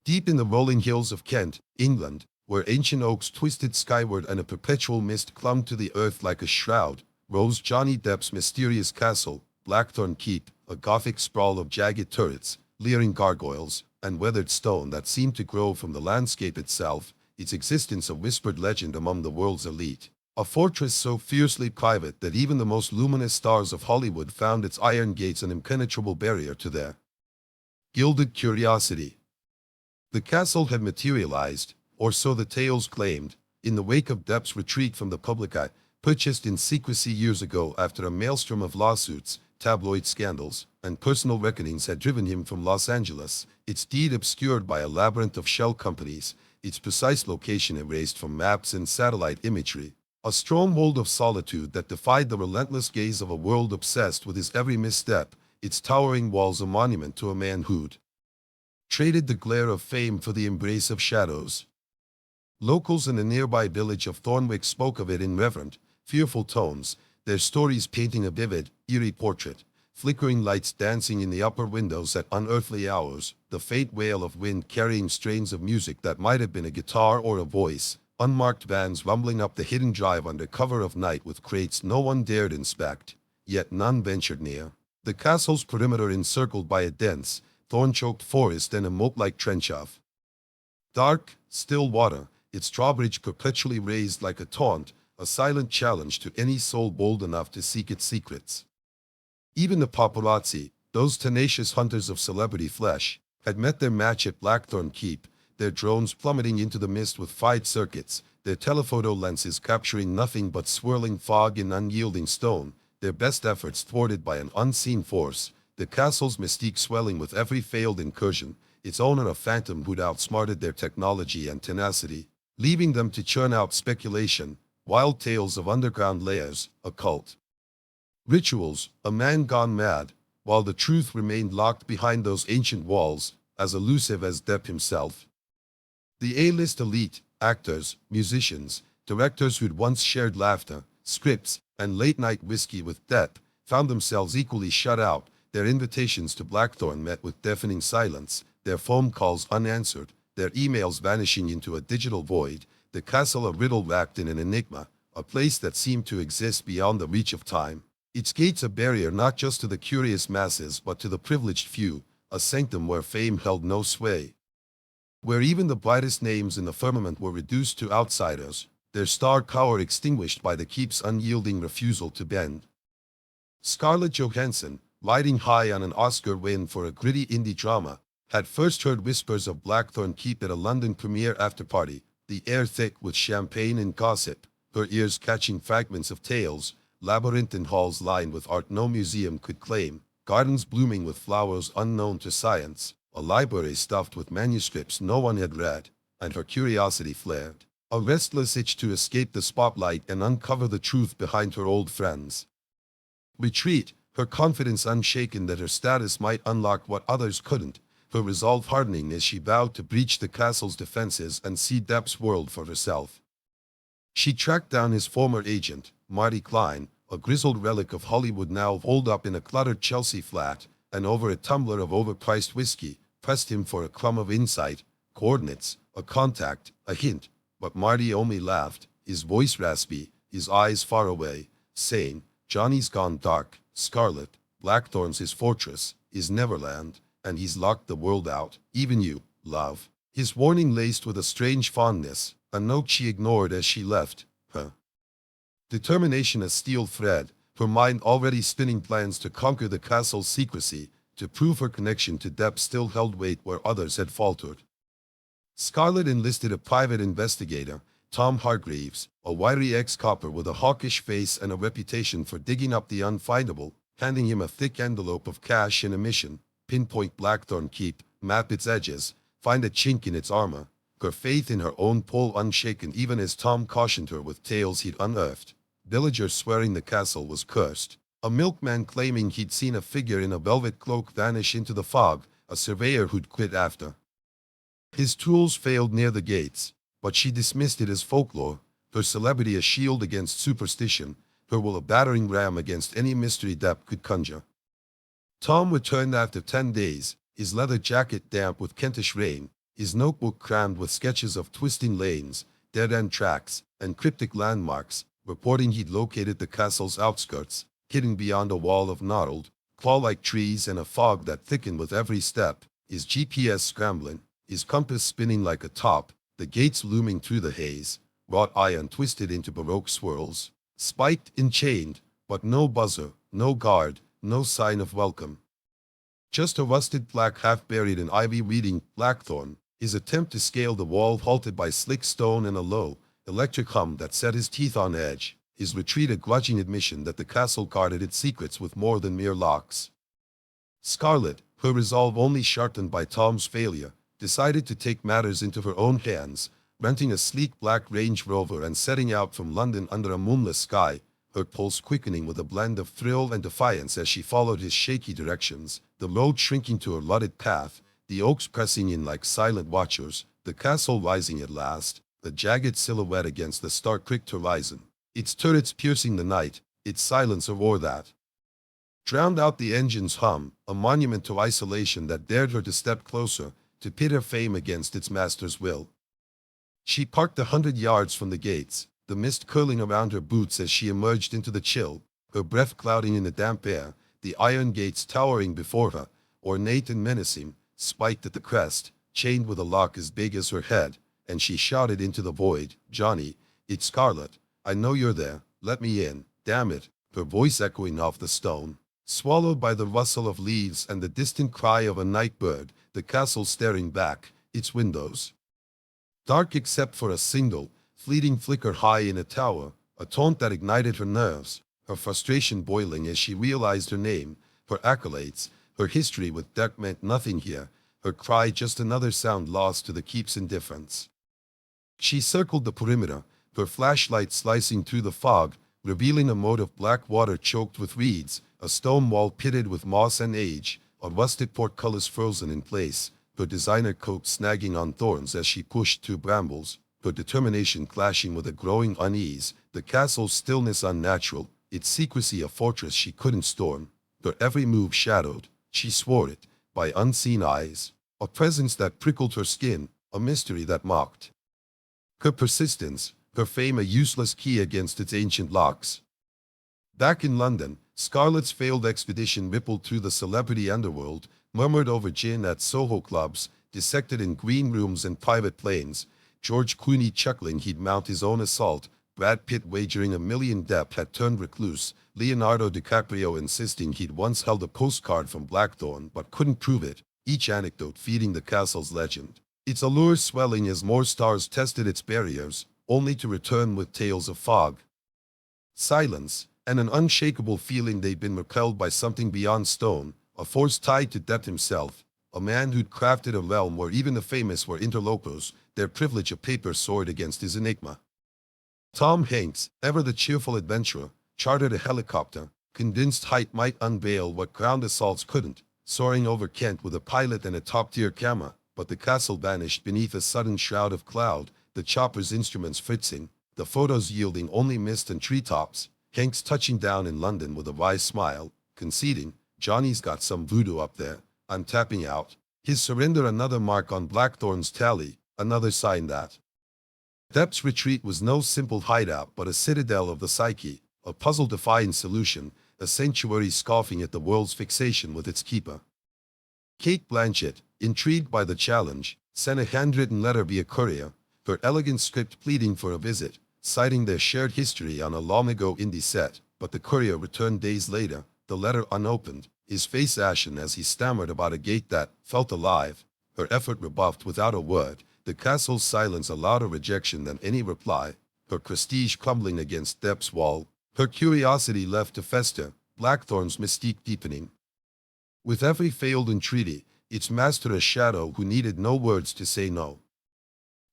Deep in the rolling hills of Kent, England, where ancient oaks twisted skyward and a perpetual mist clung to the earth like a shroud, rose Johnny Depp's mysterious castle, Blackthorn Keep, a Gothic sprawl of jagged turrets, leering gargoyles, and weathered stone that seemed to grow from the landscape itself, its existence a whispered legend among the world's elite. A fortress so fiercely private that even the most luminous stars of Hollywood found its iron gates an impenetrable barrier to their gilded curiosity. The castle had materialized, or so the tales claimed, in the wake of Depp's retreat from the public eye, purchased in secrecy years ago after a maelstrom of lawsuits, tabloid scandals, and personal reckonings had driven him from Los Angeles, its deed obscured by a labyrinth of shell companies, its precise location erased from maps and satellite imagery. A stronghold of solitude that defied the relentless gaze of a world obsessed with his every misstep, its towering walls a monument to a man who'd traded the glare of fame for the embrace of shadows. Locals in the nearby village of Thornwick spoke of it in reverent, fearful tones, their stories painting a vivid, eerie portrait, flickering lights dancing in the upper windows at unearthly hours, the faint wail of wind carrying strains of music that might have been a guitar or a voice, unmarked vans rumbling up the hidden drive under cover of night with crates no one dared inspect, yet none ventured near. The castle's perimeter encircled by a dense, thorn-choked forest and a moat-like trench of dark, still water, its drawbridge perpetually raised like a taunt, a silent challenge to any soul bold enough to seek its secrets. Even the paparazzi, those tenacious hunters of celebrity flesh, had met their match at Blackthorn Keep, their drones plummeting into the mist with fired circuits, their telephoto lenses capturing nothing but swirling fog and unyielding stone, their best efforts thwarted by an unseen force, the castle's mystique swelling with every failed incursion, its owner a phantom who'd outsmarted their technology and tenacity, leaving them to churn out speculation, wild tales of underground layers, occult rituals, a man gone mad, while the truth remained locked behind those ancient walls, as elusive as Depp himself. The A-list elite, actors, musicians, directors who'd once shared laughter, scripts, and late-night whiskey with Depp, found themselves equally shut out, their invitations to Blackthorn met with deafening silence, their phone calls unanswered, their emails vanishing into a digital void, the castle a riddle wrapped in an enigma, a place that seemed to exist beyond the reach of time. Its gates a barrier not just to the curious masses but to the privileged few, a sanctum where fame held no sway. Where even the brightest names in the firmament were reduced to outsiders, their star power extinguished by the keep's unyielding refusal to bend. Scarlett Johansson, riding high on an Oscar win for a gritty indie drama, had first heard whispers of Blackthorn Keep at a London premiere after-party, the air thick with champagne and gossip, her ears catching fragments of tales, labyrinthine halls lined with art no museum could claim, gardens blooming with flowers unknown to science, a library stuffed with manuscripts no one had read, and her curiosity flared, a restless itch to escape the spotlight and uncover the truth behind her old friends. Retreat, her confidence unshaken that her status might unlock what others couldn't, her resolve hardening as she vowed to breach the castle's defenses and see Depp's world for herself. She tracked down his former agent, Marty Klein, a grizzled relic of Hollywood now holed up in a cluttered Chelsea flat, and over a tumbler of overpriced whiskey, pressed him for a crumb of insight, coordinates, a contact, a hint, but Marty only laughed, his voice raspy, his eyes far away, saying, "Johnny's gone dark, Scarlett, Blackthorn's his fortress, his Neverland, and he's locked the world out, even you, love." His warning laced with a strange fondness, a note she ignored as she left, her determination a steel thread, her mind already spinning plans to conquer the castle's secrecy, to prove her connection to Depp still held weight where others had faltered. Scarlett enlisted a private investigator, Tom Hargreaves, a wiry ex-copper with a hawkish face and a reputation for digging up the unfindable, handing him a thick envelope of cash and a mission: pinpoint Blackthorn Keep, map its edges, find a chink in its armor, her faith in her own pull unshaken even as Tom cautioned her with tales he'd unearthed. Villagers swearing the castle was cursed, a milkman claiming he'd seen a figure in a velvet cloak vanish into the fog, a surveyor who'd quit after his tools failed near the gates, but she dismissed it as folklore, her celebrity a shield against superstition, her will a battering ram against any mystery Depp could conjure. Tom returned after 10 days, his leather jacket damp with Kentish rain, his notebook crammed with sketches of twisting lanes, dead-end tracks, and cryptic landmarks, reporting he'd located the castle's outskirts, hidden beyond a wall of gnarled, claw-like trees and a fog that thickened with every step, his GPS scrambling, his compass spinning like a top, the gates looming through the haze, wrought iron twisted into baroque swirls, spiked and chained, but no buzzer, no guard, no sign of welcome. Just a rusted plaque half buried in ivy reading Blackthorn, his attempt to scale the wall halted by slick stone and a low, electric hum that set his teeth on edge, his retreat a grudging admission that the castle guarded its secrets with more than mere locks. Scarlett, her resolve only sharpened by Tom's failure, decided to take matters into her own hands, renting a sleek black Range Rover and setting out from London under a moonless sky, her pulse quickening with a blend of thrill and defiance as she followed his shaky directions, the road shrinking to a rutted path, the oaks pressing in like silent watchers, the castle rising at last, a jagged silhouette against the star-pricked horizon, its turrets piercing the night, its silence a roar that drowned out the engine's hum, a monument to isolation that dared her to step closer, to pit her fame against its master's will. She parked 100 yards from the gates, the mist curling around her boots as she emerged into the chill, her breath clouding in the damp air, the iron gates towering before her, ornate and menacing, spiked at the crest, chained with a lock as big as her head, and she shouted into the void, "Johnny, it's Scarlett. I know you're there. Let me in, damn it," her voice echoing off the stone. Swallowed by the rustle of leaves and the distant cry of a night bird, the castle staring back, its windows dark except for a single, fleeting flicker high in a tower, a taunt that ignited her nerves, her frustration boiling as she realized her name, her accolades, her history with Depp meant nothing here, her cry just another sound lost to the keep's indifference. She circled the perimeter, her flashlight slicing through the fog, revealing a moat of black water choked with reeds, a stone wall pitted with moss and age, a rusted portcullis frozen in place, her designer coat snagging on thorns as she pushed through brambles, her determination clashing with a growing unease, the castle's stillness unnatural, its secrecy a fortress she couldn't storm, her every move shadowed, she swore it, by unseen eyes, a presence that prickled her skin, a mystery that mocked her persistence, her fame a useless key against its ancient locks. Back in London, Scarlett's failed expedition rippled through the celebrity underworld, murmured over gin at Soho clubs, dissected in green rooms and private planes, George Clooney chuckling he'd mount his own assault, Brad Pitt wagering $1 million Depp had turned recluse, Leonardo DiCaprio insisting he'd once held a postcard from Blackthorn but couldn't prove it, each anecdote feeding the castle's legend. Its allure swelling as more stars tested its barriers, only to return with tales of fog, silence, and an unshakable feeling they'd been repelled by something beyond stone, a force tied to Depp himself, a man who'd crafted a realm where even the famous were interlopers, their privilege a paper sword against his enigma. Tom Hanks, ever the cheerful adventurer, chartered a helicopter, convinced height might unveil what ground assaults couldn't, soaring over Kent with a pilot and a top-tier camera, but the castle vanished beneath a sudden shroud of cloud, the chopper's instruments fritzing, the photos yielding only mist and treetops, Hanks touching down in London with a wise smile, conceding, "Johnny's got some voodoo up there, I'm tapping out." His surrender another mark on Blackthorn's tally, another sign that Depp's retreat was no simple hideout but a citadel of the psyche, a puzzle-defying solution, a sanctuary scoffing at the world's fixation with its keeper. Kate Blanchett, intrigued by the challenge, sent a handwritten letter via courier, her elegant script pleading for a visit, citing their shared history on a long-ago indie set, but the courier returned days later, the letter unopened, his face ashen as he stammered about a gate that felt alive, her effort rebuffed without a word, the castle's silence a louder rejection than any reply, her prestige crumbling against Depp's wall, her curiosity left to fester, Blackthorn's mystique deepening. With every failed entreaty, its master a shadow who needed no words to say no.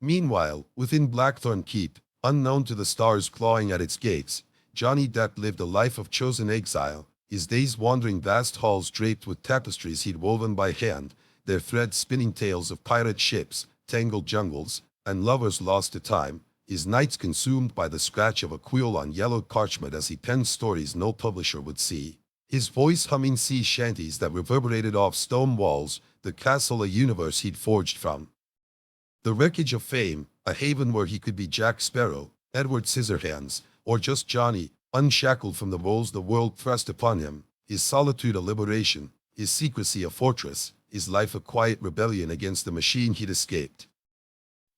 Meanwhile, within Blackthorn Keep, unknown to the stars clawing at its gates, Johnny Depp lived a life of chosen exile, his days wandering vast halls draped with tapestries he'd woven by hand, their threads spinning tales of pirate ships, tangled jungles, and lovers lost to time, his nights consumed by the scratch of a quill on yellowed parchment as he penned stories no publisher would see, his voice humming sea shanties that reverberated off stone walls, the castle a universe he'd forged from The wreckage of fame, a haven where he could be Jack Sparrow, Edward Scissorhands, or just Johnny, unshackled from the roles the world thrust upon him, his solitude a liberation, his secrecy a fortress, his life a quiet rebellion against the machine he'd escaped.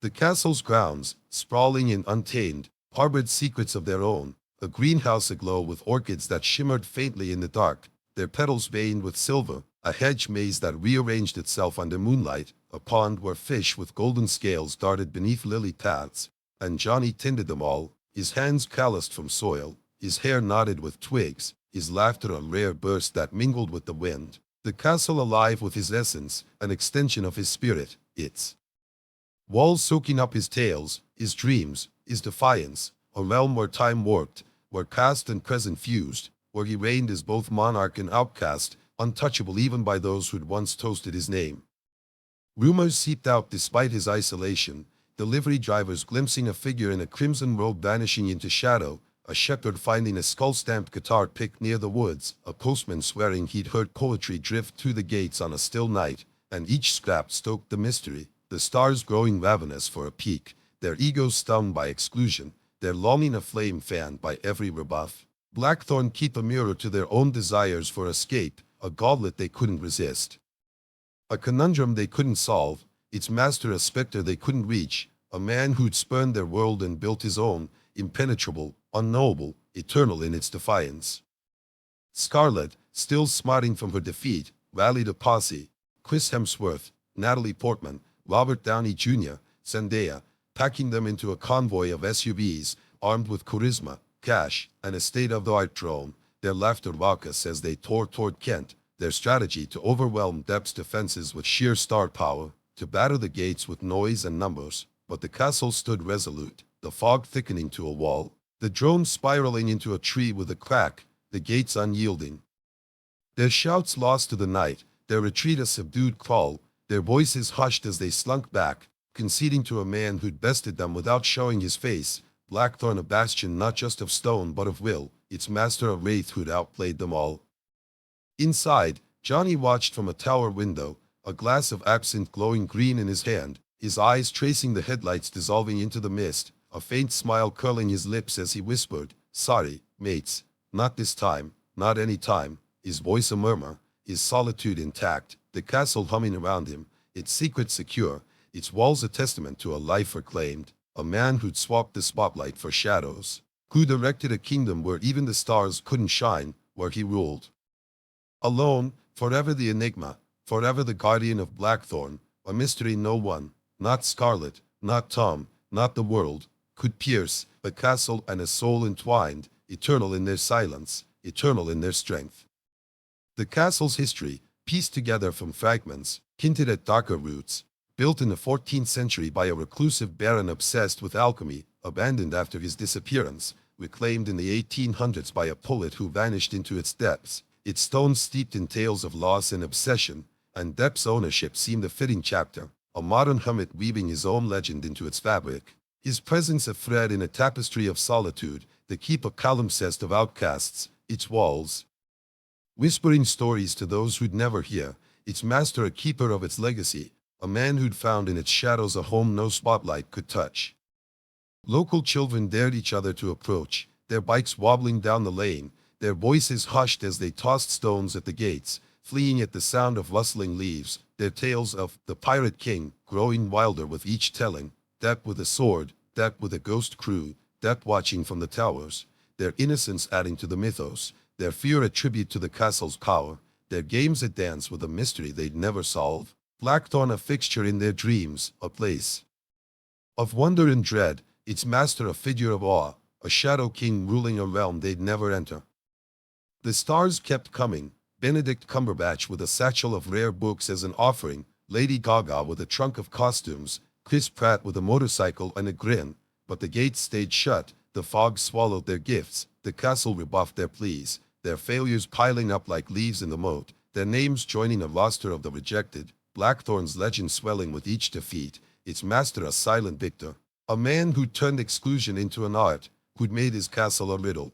The castle's grounds, sprawling and untamed, harbored secrets of their own, a greenhouse aglow with orchids that shimmered faintly in the dark, their petals veined with silver, a hedge maze that rearranged itself under moonlight, a pond where fish with golden scales darted beneath lily paths, and Johnny tended them all, his hands calloused from soil, his hair knotted with twigs, his laughter a rare burst that mingled with the wind, the castle alive with his essence, an extension of his spirit, its walls soaking up his tales, his dreams, his defiance, a realm where time warped, where past and present fused, where he reigned as both monarch and outcast, untouchable even by those who'd once toasted his name. Rumors seeped out despite his isolation, delivery drivers glimpsing a figure in a crimson robe vanishing into shadow, a shepherd finding a skull-stamped guitar picked near the woods, a postman swearing he'd heard poetry drift through the gates on a still night, and each scrap stoked the mystery, the stars growing ravenous for a peek, their egos stung by exclusion, their longing aflame fanned by every rebuff. Blackthorn keep a mirror to their own desires for escape, a gauntlet they couldn't resist. A conundrum they couldn't solve, its master a specter they couldn't reach, a man who'd spurned their world and built his own, impenetrable, unknowable, eternal in its defiance. Scarlett, still smarting from her defeat, rallied a posse, Chris Hemsworth, Natalie Portman, Robert Downey Jr., Zendaya, packing them into a convoy of SUVs, armed with charisma, cash, and a state-of-the-art drone, their laughter raucous as they tore toward Kent, their strategy to overwhelm Depp's defenses with sheer star power, to batter the gates with noise and numbers, but the castle stood resolute, the fog thickening to a wall, the drone spiraling into a tree with a crack, the gates unyielding. Their shouts lost to the night, their retreat a subdued crawl, their voices hushed as they slunk back, conceding to a man who'd bested them without showing his face, Blackthorn a bastion not just of stone but of will, its master a wraith who'd outplayed them all. Inside, Johnny watched from a tower window, a glass of absinthe glowing green in his hand, his eyes tracing the headlights dissolving into the mist, a faint smile curling his lips as he whispered, "Sorry, mates, not this time, not any time," his voice a murmur, his solitude intact, the castle humming around him, its secrets secure, its walls a testament to a life reclaimed, a man who'd swapped the spotlight for shadows, who'd erected a kingdom where even the stars couldn't shine, where he ruled. Alone, forever the enigma, forever the guardian of Blackthorn, a mystery no one, not Scarlett, not Tom, not the world, could pierce, a castle and a soul entwined, eternal in their silence, eternal in their strength. The castle's history, pieced together from fragments, hinted at darker roots, built in the 14th century by a reclusive baron obsessed with alchemy, abandoned after his disappearance, reclaimed in the 1800s by a poet who vanished into its depths, its stones steeped in tales of loss and obsession, and Depp's ownership seemed a fitting chapter, a modern hermit weaving his own legend into its fabric. His presence a thread in a tapestry of solitude, the keep a palimpsest of outcasts, its walls whispering stories to those who'd never hear, its master a keeper of its legacy, a man who'd found in its shadows a home no spotlight could touch. Local children dared each other to approach, their bikes wobbling down the lane, their voices hushed as they tossed stones at the gates, fleeing at the sound of rustling leaves, their tales of the Pirate King growing wilder with each telling, Depp with a sword, Depp with a ghost crew, Depp watching from the towers, their innocence adding to the mythos, their fear a tribute to the castle's power, their games a dance with a mystery they'd never solve, Blackthorn a fixture in their dreams, a place of wonder and dread, its master a figure of awe, a shadow king ruling a realm they'd never enter. The stars kept coming, Benedict Cumberbatch with a satchel of rare books as an offering, Lady Gaga with a trunk of costumes, Chris Pratt with a motorcycle and a grin, but the gates stayed shut, the fog swallowed their gifts, the castle rebuffed their pleas, their failures piling up like leaves in the moat, their names joining a roster of the rejected, Blackthorn's legend swelling with each defeat, its master a silent victor, a man who turned exclusion into an art, who'd made his castle a riddle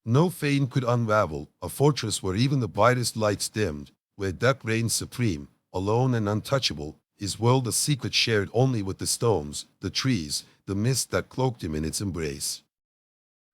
no fane could unravel, a fortress where even the brightest lights dimmed, where Depp reigned supreme, alone and untouchable, his world a secret shared only with the stones, the trees, the mist that cloaked him in its embrace.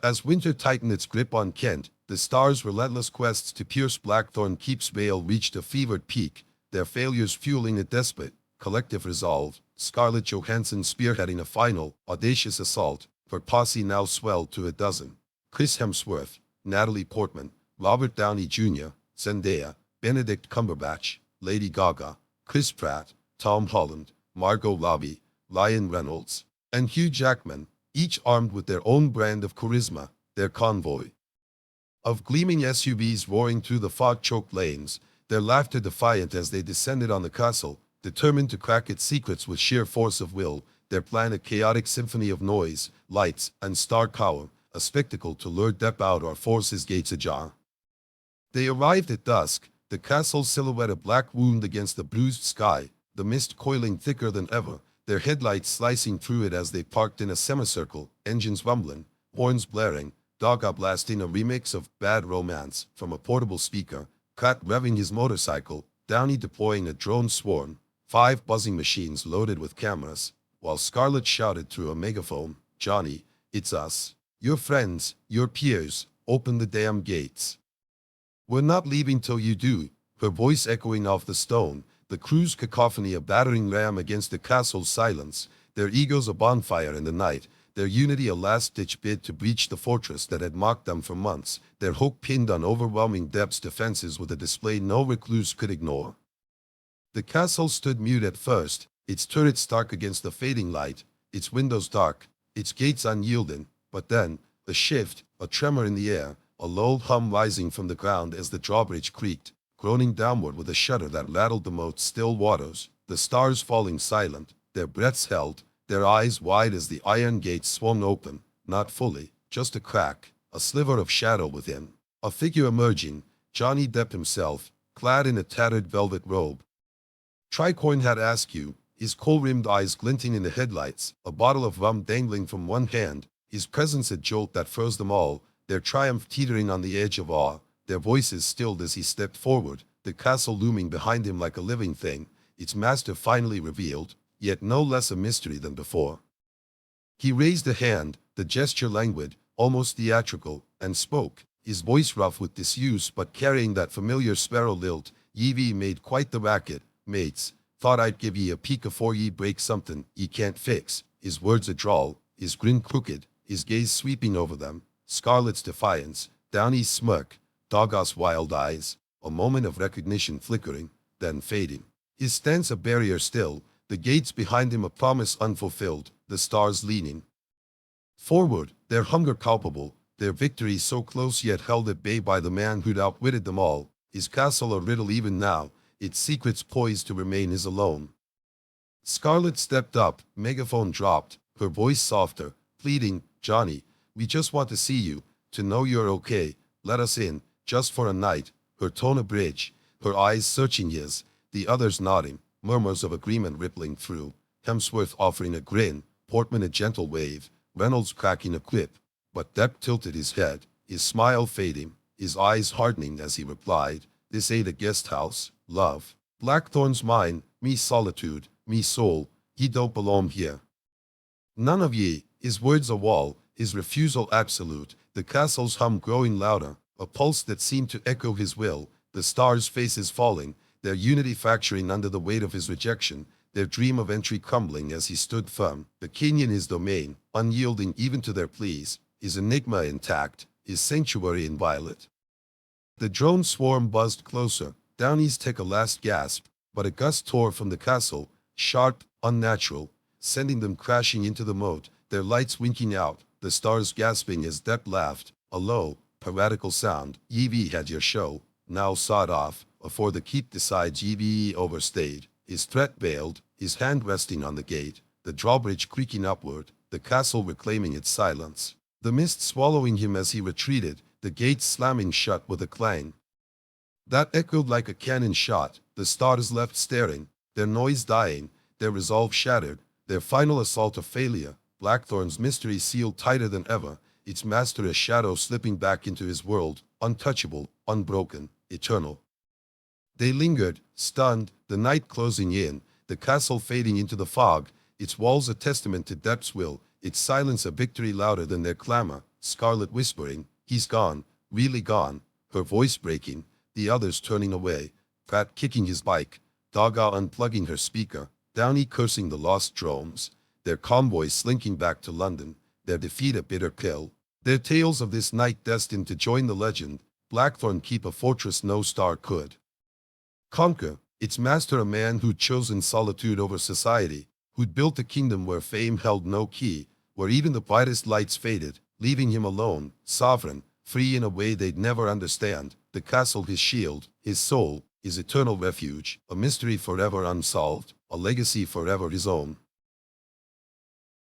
As winter tightened its grip on Kent, the stars' relentless quests to pierce Blackthorn Keep's veil reached a fevered peak, their failures fueling a desperate, collective resolve. Scarlett Johansson spearheading a final, audacious assault, her posse now swelled to a dozen. Chris Hemsworth, Natalie Portman, Robert Downey Jr., Zendaya, Benedict Cumberbatch, Lady Gaga, Chris Pratt, Tom Holland, Margot Robbie, Ryan Reynolds, and Hugh Jackman, each armed with their own brand of charisma, their convoy of gleaming SUVs roaring through the fog-choked lanes, their laughter defiant as they descended on the castle, determined to crack its secrets with sheer force of will, their plan a chaotic symphony of noise, lights, and star power, a spectacle to lure Depp out or force his gates ajar. They arrived at dusk, the castle's silhouette a black wound against the bruised sky, the mist coiling thicker than ever, their headlights slicing through it as they parked in a semicircle, engines rumbling, horns blaring, Gaga blasting a remix of Bad Romance from a portable speaker, Pratt revving his motorcycle, Downey deploying a drone swarm, 5 buzzing machines loaded with cameras, while Scarlett shouted through a megaphone, "Johnny, it's us. Your friends, your peers, open the damn gates. We're not leaving till you do," her voice echoing off the stone, the crew's cacophony a battering ram against the castle's silence, their egos a bonfire in the night, their unity a last-ditch bid to breach the fortress that had mocked them for months, their hope pinned on overwhelming Depp's defenses with a display no recluse could ignore. The castle stood mute at first, its turrets stark against the fading light, its windows dark, its gates unyielding, but then, a shift, a tremor in the air, a low hum rising from the ground as the drawbridge creaked, groaning downward with a shudder that rattled the moat's still waters, the stars falling silent, their breaths held, their eyes wide as the iron gates swung open, not fully, just a crack, a sliver of shadow within, a figure emerging, Johnny Depp himself, clad in a tattered velvet robe. Tricorn had askew, his kohl-rimmed eyes glinting in the headlights, a bottle of rum dangling from one hand, his presence a jolt that froze them all, their triumph teetering on the edge of awe, their voices stilled as he stepped forward, the castle looming behind him like a living thing, its master finally revealed, yet no less a mystery than before. He raised a hand, the gesture languid, almost theatrical, and spoke, his voice rough with disuse but carrying that familiar sparrow lilt. "Ye made quite the racket, mates. Thought I'd give ye a peek afore ye break something ye can't fix." His words a drawl, his grin crooked, his gaze sweeping over them, Scarlett's defiance, Downey's smirk, Daga's wild eyes, a moment of recognition flickering, then fading. His stance a barrier still, the gates behind him a promise unfulfilled, the stars leaning forward, their hunger palpable, their victory so close yet held at bay by the man who'd outwitted them all, his castle a riddle even now, its secrets poised to remain his alone. Scarlett stepped up, megaphone dropped, her voice softer, pleading, "Johnny, we just want to see you, to know you're okay, let us in, just for a night," her tone a bridge, her eyes searching his, the others nodding, murmurs of agreement rippling through, Hemsworth offering a grin, Portman a gentle wave, Reynolds cracking a quip, but Depp tilted his head, his smile fading, his eyes hardening as he replied, "This ain't a guest house, love. Blackthorn's mine, me solitude, me soul, ye don't belong here. None of ye," his words a wall, his refusal absolute, the castle's hum growing louder, a pulse that seemed to echo his will, the stars' faces falling, their unity fracturing under the weight of his rejection, their dream of entry crumbling as he stood firm, the king in his domain, unyielding even to their pleas, his enigma intact, his sanctuary inviolate. The drone swarm buzzed closer, Downey's take a last gasp, but a gust tore from the castle, sharp, unnatural, sending them crashing into the moat, their lights winking out, the stars gasping as Depp laughed, a low, piratical sound. "Ye had your show, now sawed off, afore the keep decides ye overstayed." His threat veiled, his hand resting on the gate, the drawbridge creaking upward, the castle reclaiming its silence, the mist swallowing him as he retreated, the gates slamming shut with a clang that echoed like a cannon shot, the stars left staring, their noise dying, their resolve shattered, their final assault a failure, Blackthorn's mystery sealed tighter than ever, its master a shadow slipping back into his world, untouchable, unbroken, eternal. They lingered, stunned, the night closing in, the castle fading into the fog, its walls a testament to Depp's will, its silence a victory louder than their clamor, Scarlett whispering, "He's gone, really gone," her voice breaking, the others turning away, Pat kicking his bike, Daga unplugging her speaker, Downey cursing the lost drones, their convoy slinking back to London, their defeat a bitter pill. Their tales of this night destined to join the legend, Blackthorn keep a fortress no star could conquer, its master a man who'd chosen solitude over society, who'd built a kingdom where fame held no key, where even the brightest lights faded, leaving him alone, sovereign, free in a way they'd never understand, the castle his shield, his soul, his eternal refuge, a mystery forever unsolved, a legacy forever his own.